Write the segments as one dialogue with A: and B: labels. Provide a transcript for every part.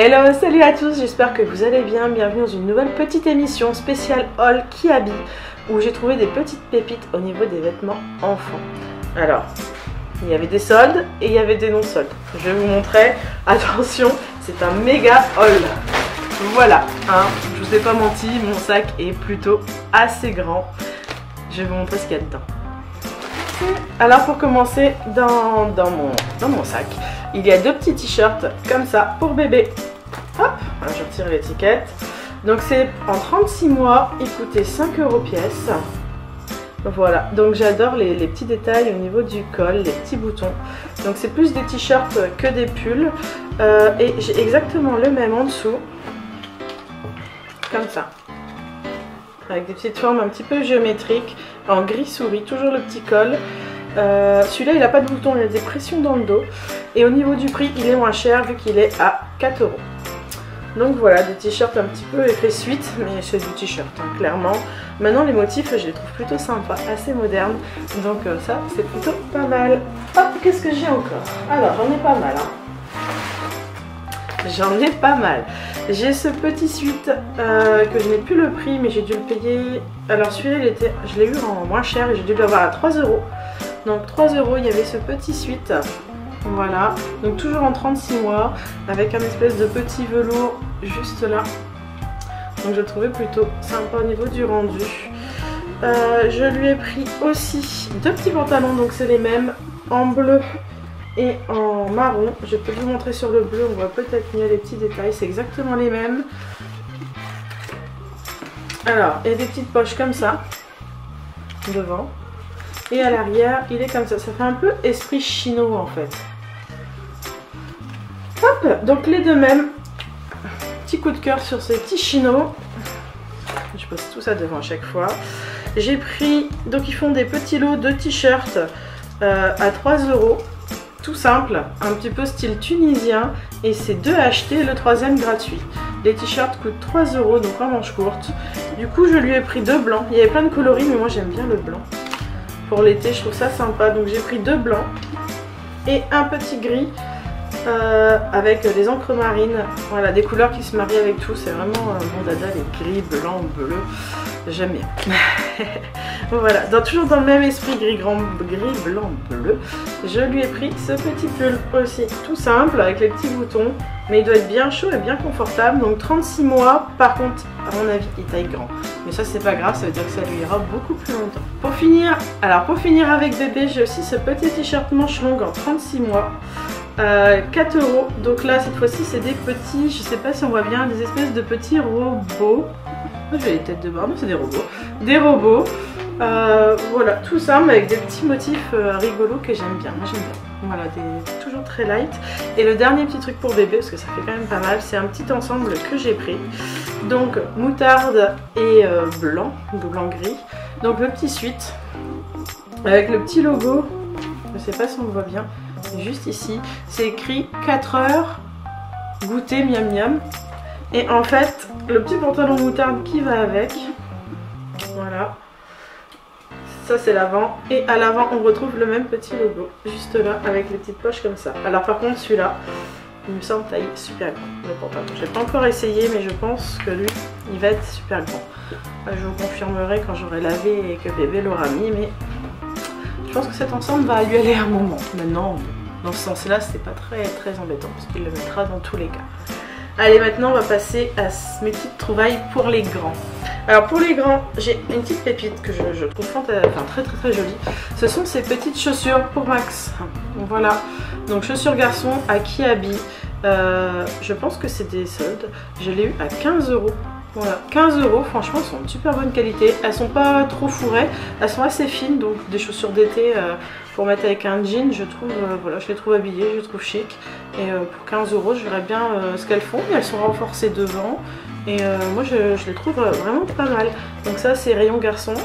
A: Hello, salut à tous, j'espère que vous allez bien. Bienvenue dans une nouvelle petite émission spéciale haul Kiabi où j'ai trouvé des petites pépites au niveau des vêtements enfants. Alors, il y avait des soldes et il y avait des non-soldes. Je vais vous montrer. Attention, c'est un méga haul. Voilà, hein, je vous ai pas menti, mon sac est plutôt assez grand. Je vais vous montrer ce qu'il y a dedans. Alors pour commencer, dans mon sac, il y a deux petits t-shirts comme ça pour bébé. Hop, je retire l'étiquette. Donc c'est en 36 mois, il coûtait 5 € pièce. Voilà, donc j'adore les petits détails au niveau du col, les petits boutons. Donc c'est plus des t-shirts que des pulls. Et j'ai exactement le même en dessous. Comme ça. Avec des petites formes un petit peu géométriques, en gris souris, toujours le petit col. Celui-là il n'a pas de bouton, il a des pressions dans le dos. Et au niveau du prix, il est moins cher vu qu'il est à 4 €. Donc voilà, des t-shirts un petit peu effet suite, mais c'est du t-shirt, hein, clairement. Maintenant les motifs, je les trouve plutôt sympas, assez modernes. Donc ça, c'est plutôt pas mal. Hop, qu'est-ce que j'ai encore? Alors, j'en ai pas mal. Hein. J'en ai pas mal. J'ai ce petit suite que je n'ai plus le prix, mais j'ai dû le payer. Alors celui-là, je l'ai eu en moins cher et j'ai dû l'avoir à 3 €. Donc 3 €, il y avait ce petit suite. Voilà, donc toujours en 36 mois, avec un espèce de petit velours juste là. Donc je le trouvais plutôt sympa au niveau du rendu. Je lui ai pris aussi deux petits pantalons, donc c'est les mêmes, en bleu et en marron. Je peux vous montrer sur le bleu, on voit peut-être mieux les petits détails, c'est exactement les mêmes. Alors, il y a des petites poches comme ça, devant. Et à l'arrière, il est comme ça. Ça fait un peu esprit chino en fait. Hop, donc les deux mêmes. Petit coup de cœur sur ces petits chinos. Je pose tout ça devant à chaque fois. J'ai pris, donc ils font des petits lots de t-shirts à 3 €. Tout simple, un petit peu style tunisien. Et c'est 2 achetés, le troisième gratuit. Les t-shirts coûtent 3 €, donc en manche courte. Du coup, je lui ai pris deux blancs. Il y avait plein de coloris, mais moi j'aime bien le blanc. Pour l'été, je trouve ça sympa. Donc j'ai pris deux blancs et un petit gris avec des encres marines. Voilà, des couleurs qui se marient avec tout. C'est vraiment mon dada, les gris, blanc, bleu. J'aime bien. Voilà, toujours dans le même esprit gris, blanc, bleu. Je lui ai pris ce petit pull aussi, tout simple, avec les petits boutons. Mais il doit être bien chaud et bien confortable. Donc 36 mois, par contre, à mon avis, il taille grand. Mais ça, c'est pas grave, ça veut dire que ça lui ira beaucoup plus longtemps. Pour finir avec bébé, j'ai aussi ce petit t-shirt manche longue en 36 mois. 4 €. Donc là, cette fois-ci, c'est des petits, je sais pas si on voit bien, des espèces de petits robots. Je vais les têtes de barbe, non, c'est des robots. Des robots. Voilà, tout simple avec des petits motifs rigolos que j'aime bien. Moi, j'aime bien. Voilà, toujours très light. Et le dernier petit truc pour bébé, parce que ça fait quand même pas mal, c'est un petit ensemble que j'ai pris. Donc, moutarde et blanc gris. Donc, le petit suite avec le petit logo. Je sais pas si on le voit bien. Juste ici, c'est écrit 4 heures, goûter miam miam. Et en fait, le petit pantalon moutarde qui va avec. Voilà. Ça c'est l'avant. Et à l'avant, on retrouve le même petit logo. Juste là, avec les petites poches comme ça. Alors par contre, celui-là, il me semble taille super grand. Le pantalon. Je n'ai pas encore essayé, mais je pense que lui, il va être super grand. Je vous confirmerai quand j'aurai lavé et que bébé l'aura mis. Mais je pense que cet ensemble va lui aller un moment. Maintenant, dans ce sens-là, c'est pas très embêtant parce qu'il le mettra dans tous les cas. Allez, maintenant, on va passer à mes petites trouvailles pour les grands. Alors, pour les grands, j'ai une petite pépite que je trouve très jolie. Ce sont ces petites chaussures pour Max. Voilà. Donc, chaussures garçons à Kiabi. Je pense que c'est des soldes. Je l'ai eu à 15 €. Voilà, 15 €, franchement, elles sont de super bonne qualité. Elles sont pas trop fourrées, elles sont assez fines, donc des chaussures d'été pour mettre avec un jean, je trouve, voilà, je les trouve habillées, je les trouve chic. Et pour 15 €, je verrais bien ce qu'elles font. Elles sont renforcées devant et moi je les trouve vraiment pas mal. Donc ça, c'est rayon garçon,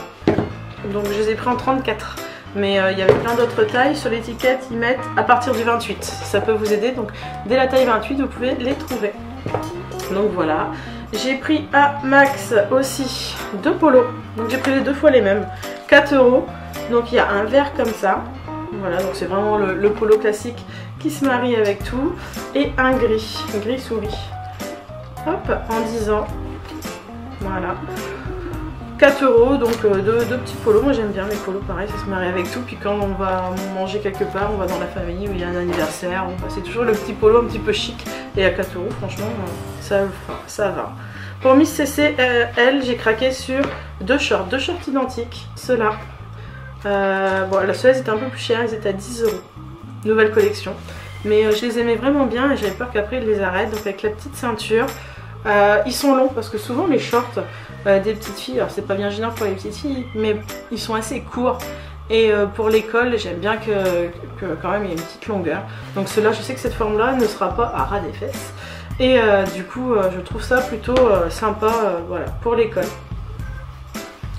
A: donc je les ai pris en 34. Mais il y avait plein d'autres tailles. Sur l'étiquette, ils mettent à partir du 28. Ça peut vous aider, donc dès la taille 28, vous pouvez les trouver. Donc voilà. J'ai pris à Max aussi deux polos. Donc j'ai pris les deux fois les mêmes. 4 €. Donc il y a un vert comme ça. Voilà, donc c'est vraiment le polo classique qui se marie avec tout. Et un gris souris. hop, en 10 ans. Voilà. 4 €, donc deux petits polos. Moi j'aime bien les polos, pareil, ça se marie avec tout. Puis quand on va manger quelque part, on va dans la famille où il y a un anniversaire, c'est toujours le petit polo un petit peu chic. Et à 4 €, franchement, ça va. Pour Miss CC, elle, j'ai craqué sur deux shorts identiques. Ceux-là. Bon, ceux-là étaient un peu plus chers, ils étaient à 10 €. Nouvelle collection. Mais je les aimais vraiment bien et j'avais peur qu'après ils les arrêtent. Donc avec la petite ceinture. Ils sont longs parce que souvent les shorts des petites filles, alors c'est pas bien gênant pour les petites filles, mais ils sont assez courts. Et pour l'école, j'aime bien que quand même il y ait une petite longueur. Donc ceux-là, je sais que cette forme-là ne sera pas à ras des fesses. Et du coup, je trouve ça plutôt sympa voilà, pour l'école.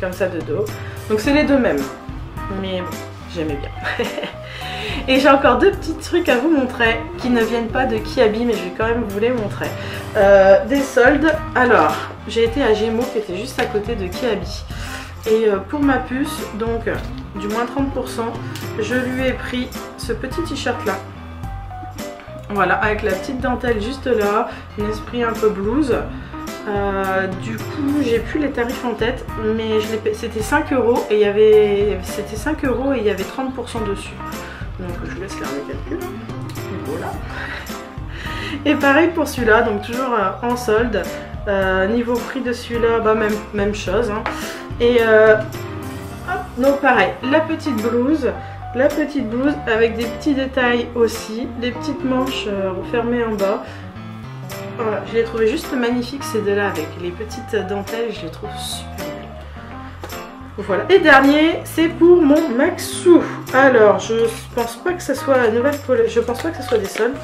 A: Comme ça de dos. Donc c'est les deux mêmes. Mais bon, j'aimais bien. Et j'ai encore deux petits trucs à vous montrer qui ne viennent pas de Kiabi, mais je vais quand même vous les montrer. Des soldes. Alors, j'ai été à Gémeaux qui était juste à côté de Kiabi. Et pour ma puce, donc du moins 30%, je lui ai pris ce petit t-shirt là. Voilà, avec la petite dentelle juste là, un esprit un peu blues. Du coup, j'ai plus les tarifs en tête, mais c'était 5 € et il y avait 30% dessus. Donc je vous laisse faire le calcul. Voilà. Et pareil pour celui-là, donc toujours en solde. Niveau prix de celui-là, bah même chose. Hein. Et hop, donc pareil, la petite blouse avec des petits détails aussi, des petites manches refermées en bas. Voilà, je les trouvais juste magnifiques ces deux-là avec les petites dentelles, je les trouve super belles. Voilà. Et dernier, c'est pour mon Maxou. Alors, je pense pas que ce soit la nouvelle collection, je pense pas que ce soit des soldes.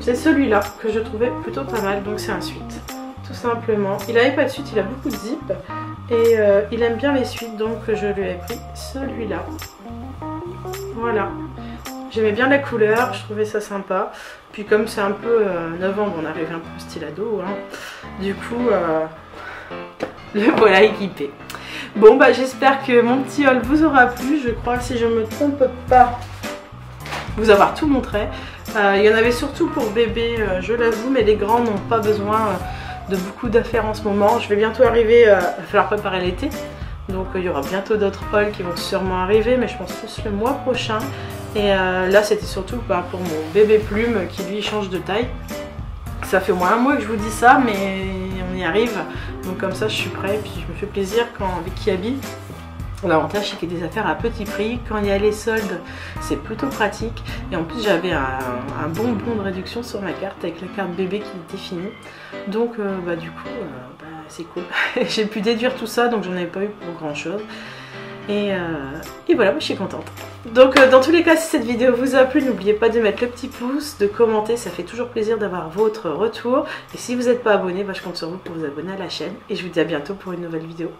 A: C'est celui-là que je trouvais plutôt pas mal, donc c'est un suite. Tout simplement. Il n'avait pas de suite, il a beaucoup de zip. Et il aime bien les suites, donc je lui ai pris celui-là. Voilà. J'aimais bien la couleur, je trouvais ça sympa. Puis comme c'est un peu novembre, on arrive un peu au style ado. Hein. Du coup, le voilà équipé. Bon, bah j'espère que mon petit haul vous aura plu. Je crois, si je me trompe pas, vous avoir tout montré. Il y en avait surtout pour bébé, je l'avoue, mais les grands n'ont pas besoin de beaucoup d'affaires en ce moment. Je vais bientôt arriver, il va falloir préparer l'été. Donc il y aura bientôt d'autres hauls qui vont sûrement arriver, mais je pense plus le mois prochain. Et là c'était surtout pour mon bébé plume qui lui change de taille. Ça fait au moins un mois que je vous dis ça, mais on y arrive. Donc comme ça je suis prêt, puis je me fais plaisir avec Kiabi. L'avantage c'est qu'il y a des affaires à petit prix. Quand il y a les soldes, c'est plutôt pratique. Et en plus j'avais un bon de réduction sur ma carte avec la carte bébé qui était finie. Donc du coup c'est cool. J'ai pu déduire tout ça, donc j'en avais pas eu pour grand chose. Et voilà, moi je suis contente. Donc dans tous les cas, si cette vidéo vous a plu, n'oubliez pas de mettre le petit pouce, de commenter, ça fait toujours plaisir d'avoir votre retour. Et si vous n'êtes pas abonné, je compte sur vous pour vous abonner à la chaîne. Et je vous dis à bientôt pour une nouvelle vidéo.